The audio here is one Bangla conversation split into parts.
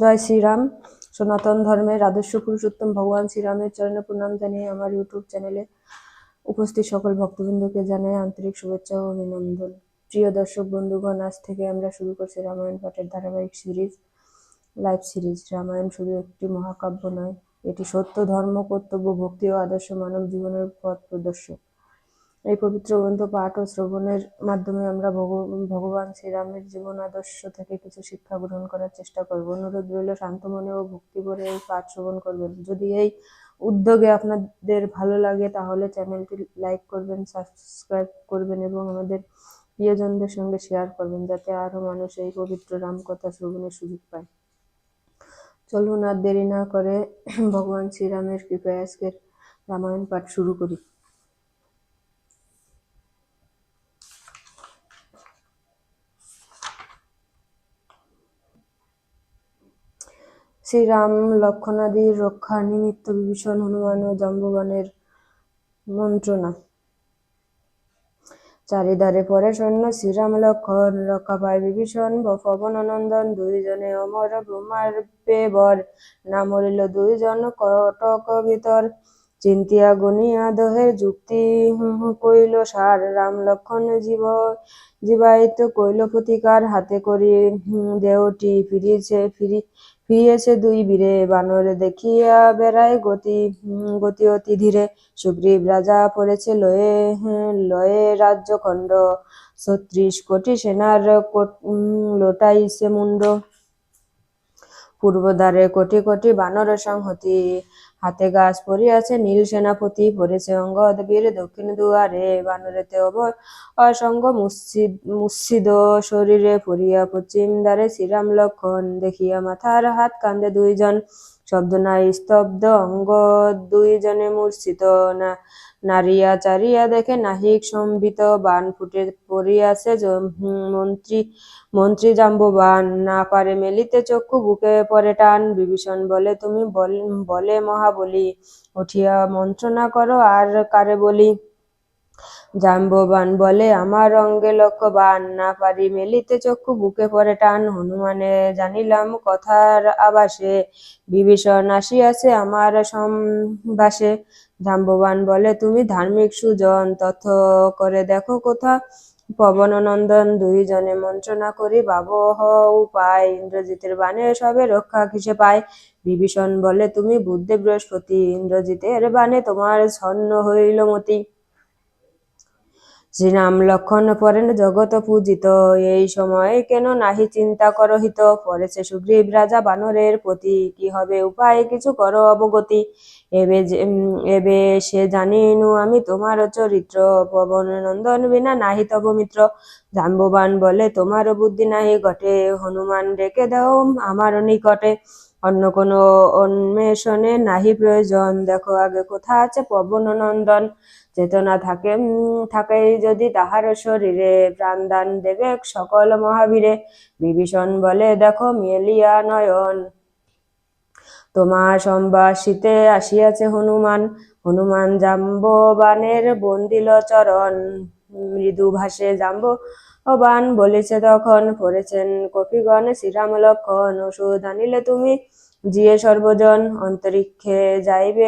জয় শ্রীরাম। সনাতন ধর্মের আদর্শ পুরুষোত্তম ভগবান শ্রীরামের চরণে প্রণাম জানিয়ে আমার ইউটিউব চ্যানেলে উপস্থিত সকল ভক্তবৃন্দকে জানাই আন্তরিক শুভেচ্ছা ও অভিনন্দন। প্রিয় দর্শক বন্ধুগণ, আজ থেকে আমরা শুরু করছি রামায়ণ পাঠের ধারাবাহিক লাইভ সিরিজ। রামায়ণ শুধু একটি মহাকাব্য নয়, এটি সত্য, ধর্ম, কর্তব্য, ভক্তি ও আদর্শ মানব জীবনের পথ প্রদর্শক। এই পবিত্র গ্রন্থ পাঠ ও শ্রবণের মাধ্যমে আমরা ভগবান শ্রীরামের জীবন আদর্শ থেকে কিছু শিক্ষা গ্রহণ করার চেষ্টা করব। অনুরোধ রইল শান্ত মনে ও ভক্তি ভরে এই পাঠ শ্রবণ করবেন। যদি এই উদ্যোগে আপনাদের ভালো লাগে তাহলে চ্যানেলটি লাইক করবেন, সাবস্ক্রাইব করবেন এবং আমাদের প্রিয়জনদের সঙ্গে শেয়ার করবেন, যাতে আরো মানুষ এই পবিত্র রামকথা শ্রবণের সুযোগ পায়। চলুন আর দেরি না করে ভগবান শ্রীরামের কৃপায় আজকের রামায়ণ পাঠ শুরু করি। শ্রীরাম লক্ষণাদির রক্ষা নিমিত্ত বিভীষণ, হনুমান ও জাম্ববানের মন্ত্রণা। চারিধারে পরে সৈন্য, শ্রীরাম লক্ষণ রক্ষা পায় বিভীষণ। পবন নন্দন দুইজনে অমর, ব্রহ্মার বর না মরিল দুইজন কটক ভিতর। চিন্তিয়া গুনিয়া দহের যুক্তি কইল সার, রাম লক্ষণ জীবায়িত কইল প্রতিকার। হাতে করি দেহটি ফিরিয়েছে দুই বীরে, বানর দেখিয়া বেড়ায় গতি অতি ধীরে। সুগ্রীব রাজা পড়েছে লয়ে রাজ্যখণ্ড, ৩৬ কোটি সেনার লোটাইছে মুন্ড। পূর্বদ্বারে কোটি কোটি বানর সংহতি, হাতে গাছ পড়িয়াছে নীল সেনাপতি। পড়েছে অঙ্গদ বীর দক্ষিণ দুয়ারে, বানরেতে অসঙ্গ মুচ্ছিদ শরীরে। পড়িয়া পশ্চিম দ্বারে শ্রীরাম লক্ষণ, দেখিয়া মাথার হাত কান্দে দুইজন। শব্দ নাই স্তব্ধ অঙ্গ দুইজনে মূর্ছিত, নারিয়া চারিয়া দেখে নাহিক সম্বিত। বান ফুটে পড়িয়াছে মন্ত্রী জাম্ববান, না পারে মেলিতে চক্ষু বুকে পরে টান। বিভীষণ বলে তুমি বলে মহাবলী, উঠিয়া মন্ত্রণা করো আর কারে বলি। জাম্ববান বলে আমার অঙ্গে লক্ষ্য বান, না পারি মেলিতে চক্ষু বুকে পরে টান। হনুমানে জানিলাম কথার আভাসে, বিভীষণ আসিয়াছে আমার সম্বাসে। জাম্ববান বলে তুমি ধার্মিক সুজন, তথ্য করে দেখো কোথা। পবন নন্দন দুইজনে মন্ত্রণা করি বাবহ উপায়, ইন্দ্রজিতের বাণে সবে রক্ষা কিসে পায়। বিভীষণ বলে তুমি বুদ্ধে বৃহস্পতি, ইন্দ্রজিতের বাণে তোমার ছন্ন হইল মতি। শ্রীরাম লক্ষণ পরেন জগত পূজিত, এই সময় কেন নাহি চিন্তা করো হিত। পড়েছে সুগ্রীব রাজা বানরের পতি, কি হবে উপায় কিছু করো অবগতি। এবে সে জানিনু আমি তোমার চরিত্র, পবন নন্দন বিনা নাহি তব মিত্র। জাম্ববান বলে তোমার বুদ্ধি নাহি ঘটে, হনুমান ডেকে দাও আমার নিকটে। অন্য কোনো অন্বেষণে নাহি প্রয়োজন, দেখো আগে কোথা আছে পবন নন্দন। চেতনা থাকে যদি তাহার শরীরে, প্রাণদান দেবে সকল মহাবীরে। বিভীষণ বলে দেখো মেলিয়া নয়ন, তোমার সম্বাসিতে আসিয়াছে হনুমান। হনুমান জাম্ববানের বন্দিল চরণ, মৃদু ভাষে জাম্ববান বলেছে তখন। পড়েছেন কপিগণ শ্রীরাম লক্ষণ, ওষুধ আনিলে তুমি জিয়ে সর্বজন। অন্তরিক্ষে যাইবে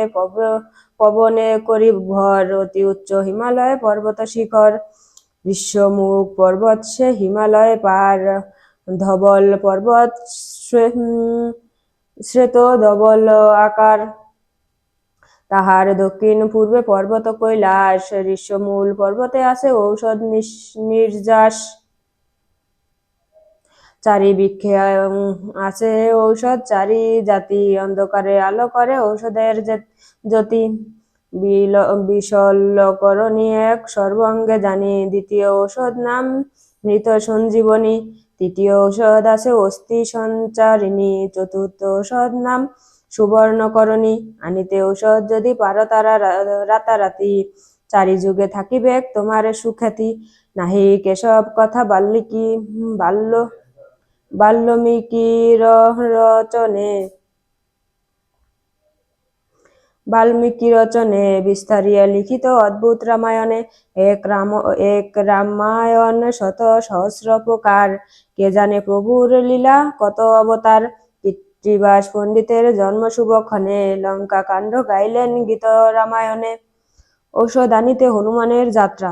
পবনে করি ভর, অতি উচ্চ হিমালয় পর্বত শিখর। বিশ্বমুখ পর্বত সে হিমালয় পার, ধবল পর্বত শ্বেত ধবল আকার। তাহার দক্ষিণ পূর্বে পর্বত কৈলাস, ঋষ্যমূল পর্বতে আছে ঔষধ নির্যাস। চারি বৃক্ষে আছে ঔষধ চারি জাতি, অন্ধকারে আলো করে ঔষধের জ্যোতি। বিশল্যকরণী এক সর্বাঙ্গে জানি, দ্বিতীয় ঔষধ নাম মৃত সঞ্জীবনী। তৃতীয় ঔষধ আছে অস্থি সঞ্চারিণী, চতুর্থ ঔষধ নাম সুবর্ণকরণী। আনিতে ঔষধ যদি পারো তারা রাতারাতি, চারি যুগে থাকিবে তোমার সুখ্যাতি। নাহি কেশব কথা বাল্মীকির রচনে বিস্তারিয়া লিখিত অদ্ভুত রামায়ণে। এক রামায়ণ শত সহস্র প্রকার, কে জানে প্রভুর লীলা কত অবতার। কৃত্তিবাস পণ্ডিতের জন্ম শুভক্ষণে, লঙ্কা কাণ্ড গাইলেন গীত রামায়ণে। ঔষধ আনিতে হনুমানের যাত্রা,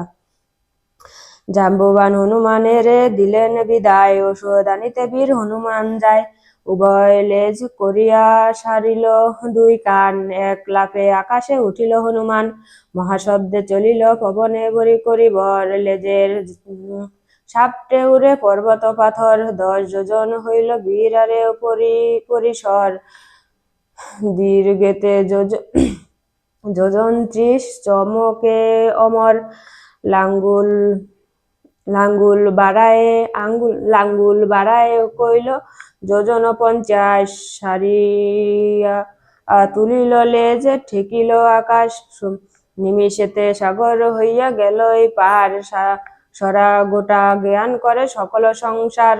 জাম্ববান হনুমানের দিলেন বিদায়, ঔষধ আনিতে বীর হনুমান যায়। উভয় লেজ করিয়া সারিল দুই কান, এক লাফে আকাশে উঠিল হনুমান, মহাশব্দে চলিল পবনে বরি করিবর, লেজের সাপটে উড়ে পর্বত পাথর, 10 যোজন হইল বীরারে পরিসর, দীর্ঘেতে যোজন 30, চমকে অমর, লাঙ্গুল বাড়ায় কইল যোজন 50, সারিয়া তুলিল লেজ ঠেকিল আকাশ, নিমিষেতে সাগর হইয়া গেল এই পার, সরা গোটা জ্ঞান করে সকল সংসার,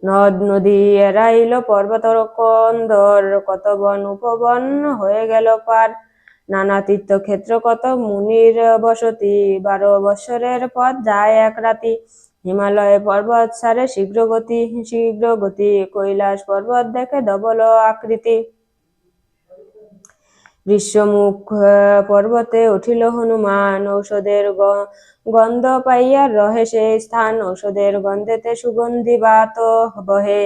নদ নদী এড়াইল পর্বত কন্দর, কত বন উপবন হয়ে গেল পার, নানা তীর্থক্ষেত্র কত মুনির বসতি, 12 বৎসরের পথ যায় এক রাতি, হিমালয় পর্বত সারে শীঘ্র গতি, কৈলাস পর্বত দেখে ধবল আকৃতি, ঋষ্যমুখ পর্বতে উঠিল হনুমান, ঔষধের গন্ধ পাইয়া রহে সেই স্থান, ঔষধের গন্ধেতে সুগন্ধি বাত বহে,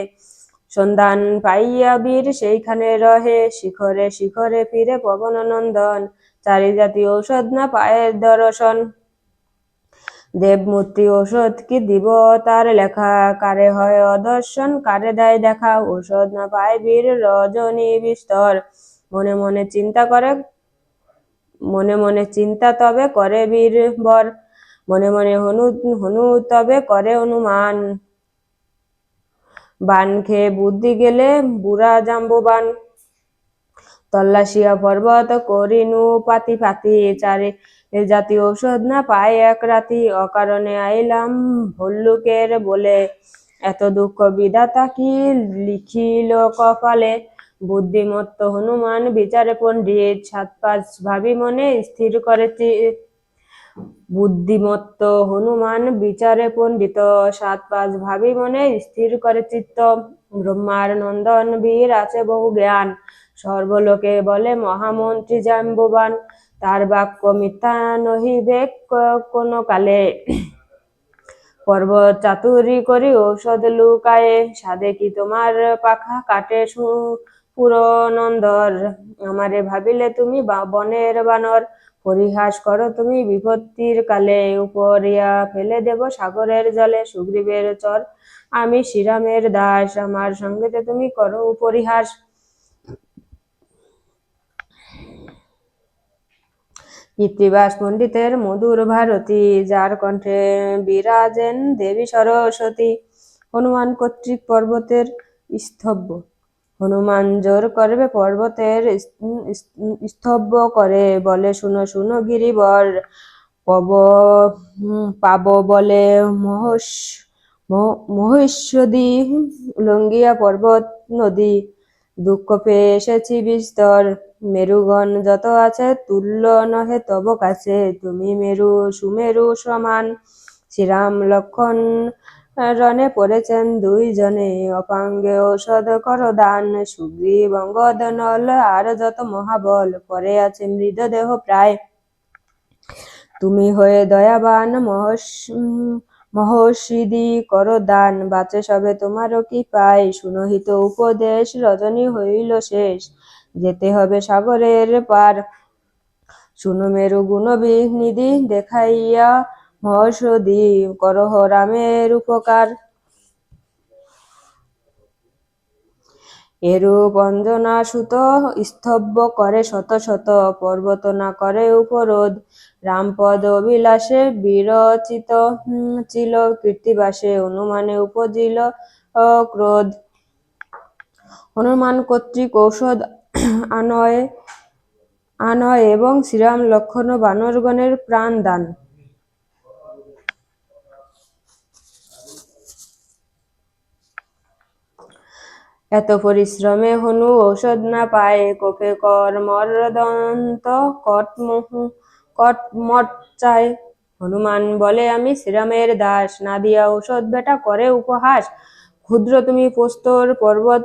সন্ধান পাইয়া বীর সেইখানে রহে, শিখরে শিখরে ফিরে পবন নন্দন, চারি জাতি ঔষধ না পায়ে দর্শন, দেবমূর্তি ঔষধ কি দিব তার লেখা, কারে হয় অদর্শন কারে দেয় দেখা, ঔষধ না পায় বীর রজনী বিস্তর, মনে মনে চিন্তা তবে করে বীর বর, মনে মনে হনু তবে করে অনুমান, বান খেয়ে বুদ্ধি গেলে বুড়া জাম্ববান, তল্লাশিয়া পর্বত করিনু পাতি, চারি জাতি ঔষধ না পায় এক রাতি, অকারণে আইলাম ভল্লুকের বলে, এত দুঃখ বিধাতা কি লিখিল কপালে, বুদ্ধিমত্ত হনুমান বিচারে পণ্ডিত, 7-5 ভাবি মনে স্থির করে বুদ্ধিমত্ত হনুমান বিচারে পণ্ডিত, 7-5 ভাবি মনে স্থির করে চিত্ত, ব্রহ্মার নন্দন বীর আছে বহু জ্ঞান, সর্বলোকে বলে মহামন্ত্রী জাম্ববান, তার বাক্য মিথ্যা নহিবে কোন কালে, পর্বত চাতুরি করি ঔষধ লুকায়ে, সাধে কি তোমার পাখা কাটে পুরনন্দর, আমারে ভাবিলে তুমি বনের বানর, পরিহাস করো তুমি বিপত্তির কালে, উপরিয়া ফেলে দেব সাগরের জলে, সুগ্রীবের চর আমি শ্রীরামের দাস, আমার সঙ্গেতে তুমি করো পরিহাস, কৃত্তিবাস পণ্ডিতের মধুর ভারতী, যার কণ্ঠে বিরাজেন দেবী সরস্বতী, হনুমান কর্তৃক পর্বতের স্তব্য, হনুমান জোর করবে পর্বতের স্তব্য করে, বলে শুনো শুনো গিরিবর, পাব বলে মহিষ্যদী, লঙ্ঘিয়া পর্বত নদী, দুঃখ পেয়ে এসেছি বিস্তর, মেরুগণ যত আছে তুল্য নহে তব কাছে, তুমি মেরু সুমেরু সমান, শ্রীরাম লক্ষণ রণে পড়েছেন 2 জনে, অপাঙ্গে ঔষধ কর দান, সুগ্রীব অঙ্গদ নল আর যত মহাবল, পরে আছে মৃতদেহ প্রায়, তুমি হয়ে দয়াবান মহর্ষিদি কর দান, বাঁচে সবে তোমারও কি পাই, সুনহিত উপদেশ রজনী হইল শেষ, যেতে হবে সাগরের পার, শুনো মেরু গুণনিধি দেখাইয়া মহর্ষদি, করহ রামের উপকার, এরূপ অঞ্জনা সুত স্তব্য করে শত শত, পর্বত না করে উপরোধ, রামপদ অভিলাষে বিরচিত ছিল কৃত্তিবাসে, হনুমানে উপজিল ক্রোধ, হনুমান কর্তৃক ঔষধ আনয় এবং শ্রীরাম লক্ষণ ও বানরগণের প্রাণ দান, এত পরিশ্রমে হনু ঔষধ না পায়, কোপে কর মরদন্ত কটমট চায়, হনুমান বলে আমি শ্রীরামের দাস, না দিয়া ঔষধ বেটা করে উপহাস, ক্ষুদ্র তুমি প্রস্তর পর্বত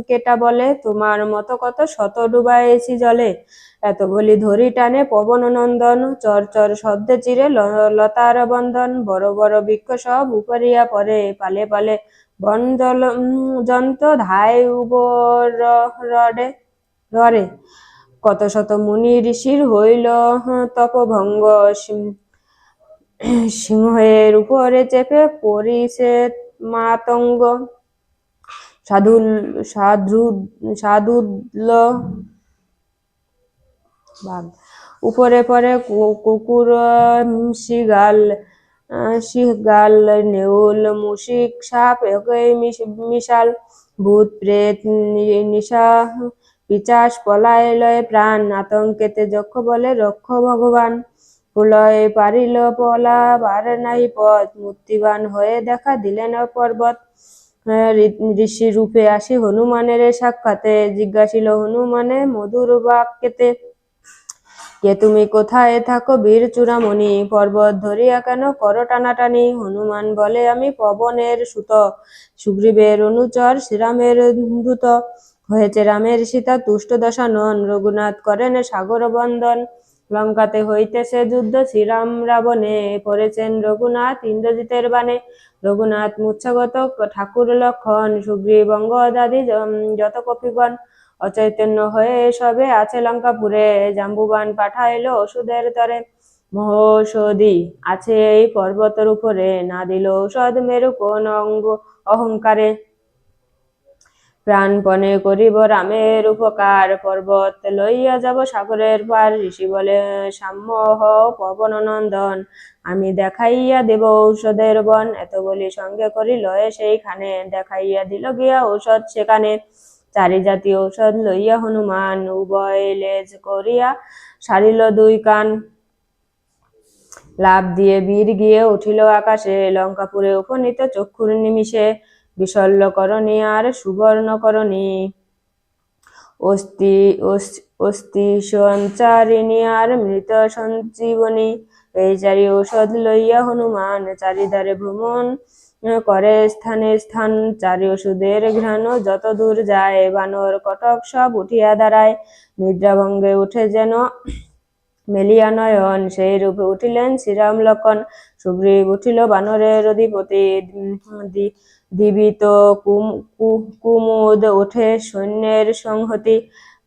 কেটা বলে, তোমার মতো কত শত ডুবাইছি জলে। এত বলি ধরি টানে পবন নন্দন, চর চর শব্দে চিরে লতার বন্ধন। বড় বড় বৃক্ষ সব উপরিয়া পরে, পালে পালে বন জল জন্ত ধায় রডে ররে। কত শত মুনি ঋষির হইল তপভঙ্গ, সিংহের উপরে চেপে পড়িছে মাতঙ্গ। সাধুল বাঘ উপরে পরে কুকুর, শিগাল নেউল মুশিক সাপ একই মিশাল। ভূত প্রেত নিশা পিচাস পলায় লয় প্রাণ, আতঙ্কেতে যক্ষ বলে রক্ষ ভগবান। প্রলয় পারিল পলা বার নাই পথ, মূর্তিবান হয়ে দেখা দিলেন পর্বত। ঋষি রূপে আসি হনুমানের সাক্ষাতে, জিজ্ঞাসিল হনুমানে মধুর বাক্যেতে। কে তুমি, কোথায় থাকো বীর চূড়ামণি, পর্বত ধরিয়া কেন করো টানাটানি। হনুমান বলে আমি পবনের সুত, সুগ্রীবের অনুচর শ্রীরামের দূত। হয়েছে রামের সীতা তুষ্ট দশানন, রঘুনাথ করেন সাগর বন্দন। লঙ্কাতে হইতেছে যুদ্ধ শ্রীরাম রাবণে, পড়েছেন রঘুনাথ ইন্দ্রজিতের বাণে। রঘুনাথ মূর্ছাগত ঠাকুর লক্ষণ, সুগ্রীব অঙ্গদাদি যত কপিগণ। অচৈতন্য হয়ে সবে আছে লঙ্কাপুরে, জাম্বুবান পাঠাইল ওষুধের তরে। মহৌষধি আছে এই পর্বতের উপরে, না দিল ঔষধ মেরু কোন অহংকারে। প্রাণপণে করিব রামের উপকার, পর্বত লইয়া যাব সাগরের পার। ঋষি বলে সাম্য হও পবন নন্দন, আমি দেখাইয়া দেব ঔষধের বন। এত বলি সঙ্গে করিল সেইখানে, দেখাইয়া দিল গিয়া ঔষধ সেখানে। চারি জাতি ঔষধ লইয়া হনুমান, উভয় লেজ করিয়া সারিল দুই কান। লাভ দিয়ে বীর গিয়ে উঠিল আকাশে, লঙ্কাপুরে উপনীত চক্ষুর নিমিষে। বিশল্য করণী আর সুবর্ণ করণী, অস্থি সঞ্চারিণী আর মৃত সঞ্জীবনী। এই চারি ঔষধ লইয়া হনুমান, চারিধারে ভ্রমণ করে স্থানে স্থান। চারি ওষুধের ঘ্রাণ যত দূর যায়, বানর কটক সব উঠিয়া দাঁড়ায়। নিদ্রাভঙ্গে উঠে যেন মেলিয়া নয়ন, সেই রূপে উঠিলেন শ্রীরাম লক্ষণ। সুগ্রীব উঠিল বানরের অধিপতি, দিবিত কুমুদ ওঠে সৈন্যের সংহতি।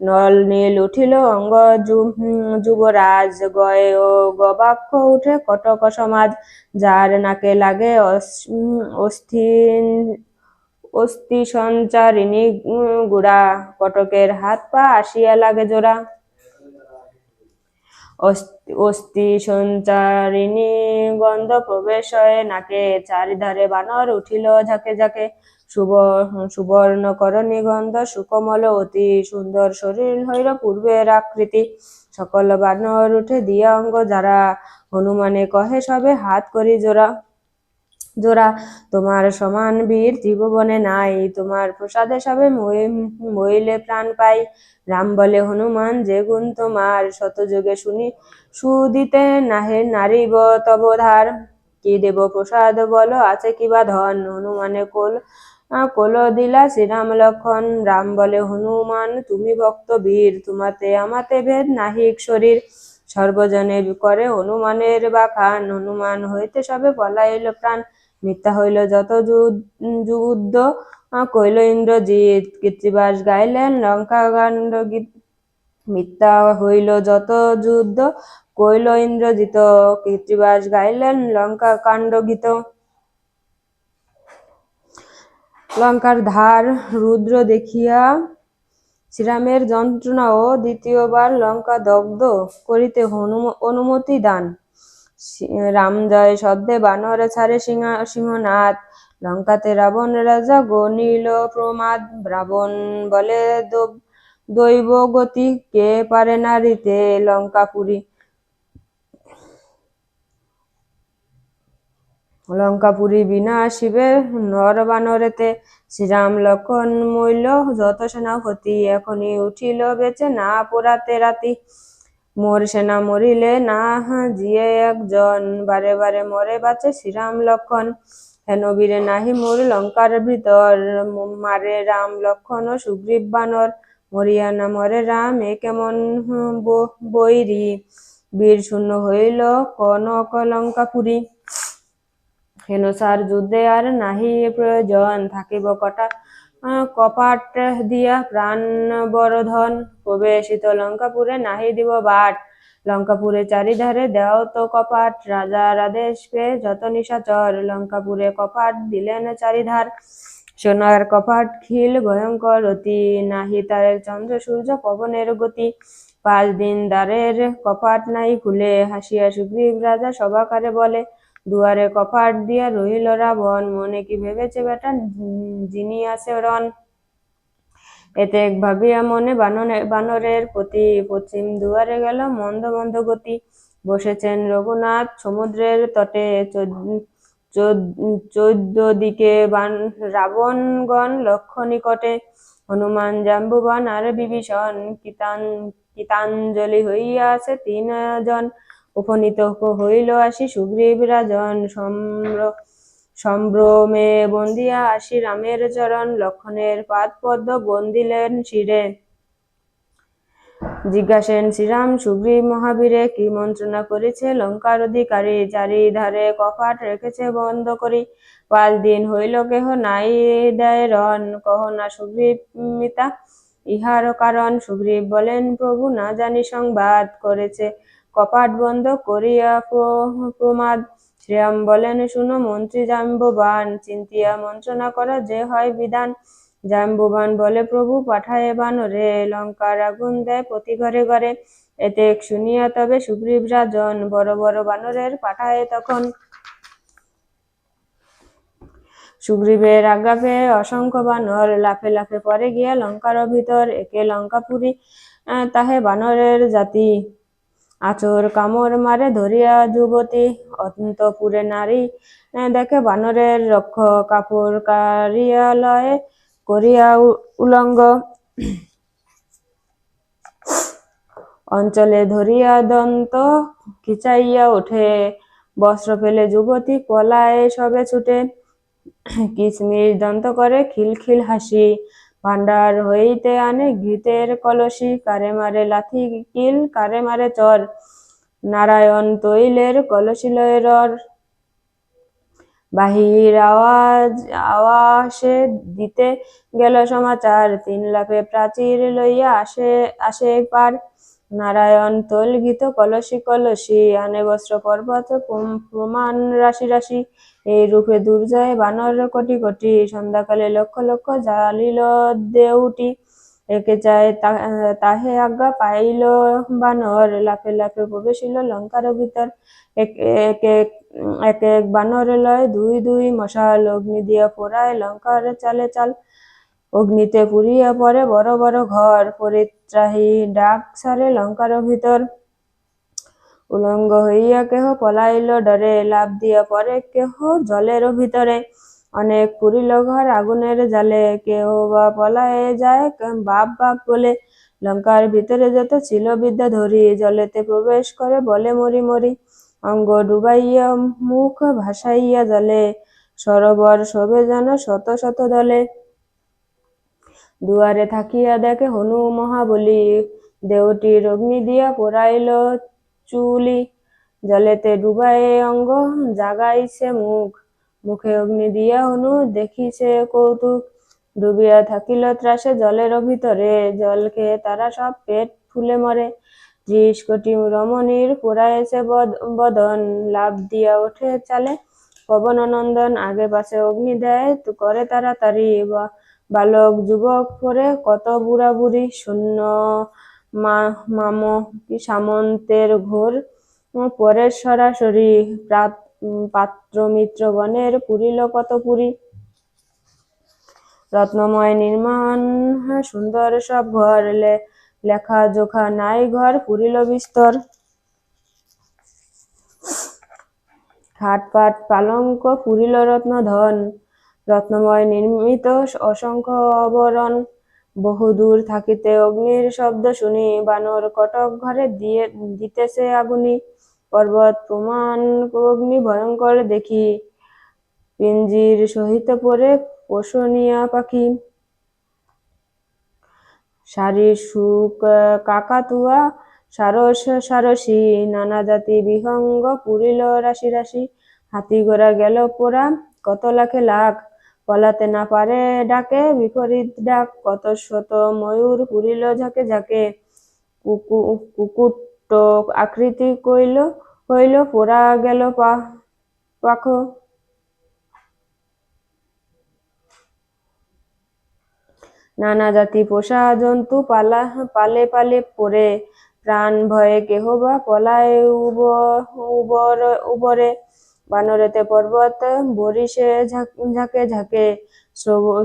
নল নীল উঠিল অঙ্গ যুবরাজ, গয় ও গবাক্ষ উঠে কটক সমাজ। যার নাকে লাগে অস্থি সঞ্চারিণী গুড়া, কটকের হাত পা আসিয়া লাগে জোড়া। অস্থি সঞ্চারিণী গন্ধ প্রবেশ হয় নাকে, চারিধারে বানর উঠিল ঝাঁকে ঝাঁকে। সুবর্ণ করণী গন্ধ সুকোমল অতি, সুন্দর শরীর হইল পূর্বের আকৃতি। সকল বানর উঠে দিয়া অঙ্গ যারা, হনুমানে কহে সবে হাত করি জোড়া জোড়া। তোমার সমান বীর ত্রিভুবনে নাই, তোমার প্রসাদে সবে মইলে প্রাণ পাই। রাম বলে হনুমান যে গুণ তোমার, শত যুগে সুদিতে নাহে নারিব তব ধার। কি দেব প্রসাদ বলো আছে কিবা ধন, হনুমানে কোল দিলা শ্রীরাম লক্ষণ। রাম বলে হনুমান তুমি ভক্ত বীর, তোমাতে আমাতে ভেদ নাহিক শরীর। সর্বজনে করে হনুমানের বাখান, হনুমান হইতে সবে পলাইল প্রাণ। মিথ্যা হইল যত যুদ্ধ কইল ইন্দ্রজিৎ, কৃত্তিবাস গাইলেন লঙ্কা কাণ্ড গীত। মিথ্যা হইল যত যুদ্ধ কইল ইন্দ্রজিৎ, কৃত্তিবাস গাইলেন লঙ্কা কাণ্ড গীত। লঙ্কার ধার রুদ্র দেখিয়া শ্রীরামের যন্ত্রণা ও দ্বিতীয়বার লঙ্কা দগ্ধ করিতে অনুমতি দান। রাম জয় শব্দে বানর ছাড়ে সিংহনাদ, লঙ্কাতে রাবণ রাজা গনিল প্রমাদ। রাবণ বলে দৈব গতি, কে পারে নারিতে লঙ্কাপুরী। লঙ্কাপুরী বিনাশিবে নর বানরেতে, শ্রীরাম লক্ষণ মইল যত সেনাপতি। এখনই উঠিল বেচে না পোড়াতে রাতি, মোর সেনা মরিলে না জিয়ে একজন, বারে বারে মরে বাঁচে শ্রীরাম লক্ষণ। হেন বীরে নাহি মোর লঙ্কার ভিতর, মারে রাম লক্ষণ সুগ্রীব বানর, মরিয়া না মরে রাম এ কেমন বৈরী, বীর শূন্য হইল কনক লঙ্কাপুরী। হেন সার যুদ্ধে আর নাহি প্রয়োজন, থাকিব কপাট দিয়া প্রাণ বরধন, প্রবেশিত লঙ্কাপুরে নাহি দিব বাট, লঙ্কাপুরে চারিধারে দেও তো কপাট, রাজার আদেশ পেয়ে যত নিশাচর, লঙ্কাপুরে কপাট দিলেন চারিধার, সোনার কপাট খিল ভয়ঙ্কর অতি, নাহি তারের চন্দ্র সূর্য পবনের গতি, 5 দিন দ্বারের কপাট নাই খুলে, হাসিয়া সুগ্রীব রাজা সভাকারে বলে, দুয়ারে কপাট দিয়া রহিল রাবণ, মনে কি ভেবেছে বেটা যিনি আছে রণ, এতে ভাবিয়া মনে বানরের প্রতি, পশ্চিম দুয়ারে গেল মন্দ মন্দ গতি, বসেছেন রঘুনাথ সমুদ্রের তটে, 14 দিকে রাবণগণ লক্ষ নিকটে, হনুমান জাম্বুবান আর বিভীষণ, কীতাঞ্জলি হইয়া আছে 3 জন, উপনীত হইল আসি সুগ্রীব রাজন, সম্ভ্রমে বন্দিয়া আসি রামের চরণ, লক্ষণের পাদ পদ্ম বন্দিলেন শিরে, জিজ্ঞাসেন শ্রীরাম সুগ্রীব মহাবীরে, কি মন্ত্রণা করেছে লঙ্কার অধিকারী, চারিধারে কপাট রেখেছে বন্ধ করি, 5 দিন হইল কেহ নাই দেয় রণ, কহ না সুগ্রীব মিতা ইহার কারণ, সুগ্রীব বলেন প্রভু না জানি সংবাদ, করেছে কপাট বন্ধ করিয়া প্রমাদ, শ্রীরাম বলেন শুনো মন্ত্রী জাম্ববান, চিন্তিয়া মন্ত্রণা করা যে হয় বিধান, জাম্ববান বলে প্রভু পাঠায় বানরে, লঙ্কার আগুন দেয় প্রতি ঘরে ঘরে, এতে শুনিয়া তবে সুগ্রীব রাজন, বড় বড় বানরের পাঠায় তখন, সুগ্রীবের আজ্ঞা পেয়ে অসংখ্য বানর, লাফে লাফে পরে গিয়া লঙ্কার ভিতর, একে লঙ্কাপুরী তাহে বানরের জাতি, আচর কামড় মারে ধরিয়া যুবতী, অন্তপুরে নারী দেখে বানরের রক্ষ, কাপড় কারিয়া লয়ে করিয়া উলঙ্গ, অঞ্চলে ধরিয়া দন্ত খিচাইয়া ওঠে, বস্ত্র ফেলে যুবতী পলায় সবে ছুটে, কিসমিস দন্ত করে খিলখিল হাসি, ভান্ডার হইতে আনে ঘৃতের কলসি, কারে মারে লাথি কিল কারে মারে চর, নারায়ণ তৈলের কলসি লয়ে রর, বাহির আওয়াসে দিতে গেল সমাচার, 3 লাফে প্রাচীর লইয়া আসে পার, নারায়ণ তৈল ঘৃত কলসি কলসি, আনে বস্ত্র পর্বত প্রমাণ রাশি রাশি, এই রূপে দুর্জয় বানর কোটি কোটি, সন্ধ্যাকালে লক্ষ লক্ষ জ্বালিল দেউটি, একে চায় তাহে আজ্ঞা পাইল বানর, লাফে লাফে প্রবেশিল লঙ্কার ভিতর, এক এক বানর লয় 2 মশাল, অগ্নি দিয়া পোড়ায় লঙ্কার চালে চাল, অগ্নিতে পুড়িয়া পড়ে বড় বড় ঘর, পরিত্রাহী ডাক সারে লঙ্কার ভিতর, উলঙ্গ হইয়া কেহ পলাইল ডরে, লাফ দিয়া পড়ে কেহ জলের ভিতরে, অনেক পুরিল ঘর আগুনের জালে, কেহ বা পলায়ে যায় বাপ বাপ বলে, লঙ্কার ভিতরে যত ছিল বিদ্যাধরী, জলেতে প্রবেশ করে বলে মরি মরি, অঙ্গ ডুবাইয়া মুখ ভাসাইয়া জলে, সরোবর শোভে যেন শত শত দলে, দুয়ারে থাকিয়া দেখে হনু মহাবলী, দেউটির অগ্নি দিয়া পোড়াইল চুলি, জলেতে ডুবায়ে অঙ্গ জাগাইছে মুখ, মুখে অগ্নি দিয়া হনু দেখিছে কৌতুক, ডুবিয়া থাকিল ত্রাসে জলের ভিতরে, জল খেয়ে তারা সব পেট ফুলে মরে, 30 কোটি রমণীর পোড়াইছে বদন, লাভ দিয়া ওঠে চালে পবন নন্দন, আগে পাশে অগ্নি দেয় করে তাড়াতাড়ি, বালক যুবক পরে কত বুড়া বুড়ি, শূন্য সামন্তের ঘোর পরে সরাসরি, পাত্র মিত্রগণের পুরিল কত পুরী, রত্নময় নির্মাণ সুন্দর সব ঘর, লেখা জোখা নাই ঘর পুরিল বিস্তর, খাট পাট পালঙ্ক পুরিল রত্ন ধন, রত্নময় নির্মিত অসংখ্য আবরণ, বহুদূর থাকিতে অগ্নির শব্দ শুনি, বানর কটক ঘরে দিতেছে আগুনি, পর্বত প্রমাণ অগ্নি ভয়ঙ্কর দেখি, পিঞ্জির সহিত পরে পোষণীয়া পাখি। সারির সুখ কাকাতুয়া সারস সারসী, নানা জাতি বিহঙ্গ পুরিল রাশি রাশি। হাতি ঘোড়া গেল পোড়া কত লাখে লাখ, পলাতে না পারে ডাকে বিপরীত ডাক। কত শত ময়ূর পুরিল ঝাঁকে ঝাঁকে, কুকুট আকৃতি হইল পোড়া গেল পাখ। নানা জাতি পোষা জন্তু পালে পালে পরে, প্রাণ ভয়ে কেহ বা পলায় উবরে। বানরেতে পর্বত বরিশে ঝাঁকে ঝাঁকে,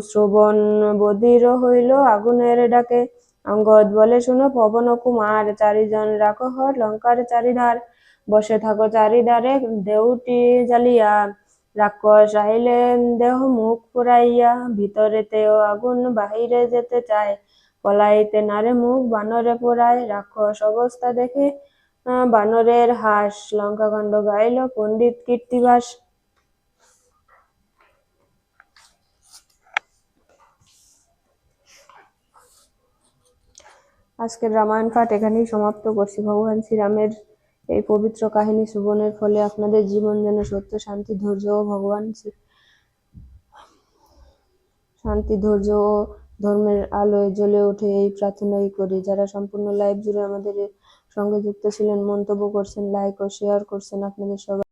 শ্রবণ বধির হইল আগুনের ডাকে। অঙ্গদ বলে শুনো পবন কুমার, চারিজন রাখো লঙ্কার চারিধার। বসে থাকো চারিধারে দেউটি জ্বালিয়া, রাক্ষস আহিলে দেহ মুখ পুরাইয়া। ভিতরেতেও আগুন বাহিরে যেতে চায়, পলাইতে নারে মুখ বানরে পোড়ায়। রাক্ষস অবস্থা দেখে বানরের হাস, লঙ্কাকাণ্ড গাইল পণ্ডিত কীর্তিবাস। আজকের রামায়ণ পাঠ এখানেই সমাপ্ত করছি। ভগবান শ্রীরামের এই পবিত্র কাহিনী শ্রবণের ফলে আপনাদের জীবন যেন সত্য, শান্তি, ধৈর্য ও শান্তি, ধৈর্য ও ধর্মের আলোয় জ্বলে ওঠে, এই প্রার্থনাই করি। যারা সম্পূর্ণ লাইভ জুড়ে আমাদের সঙ্গে যুক্ত ছিলেন, মন্তব্য করছেন, লাইক ও শেয়ার করছেন, আপনাদের সবাই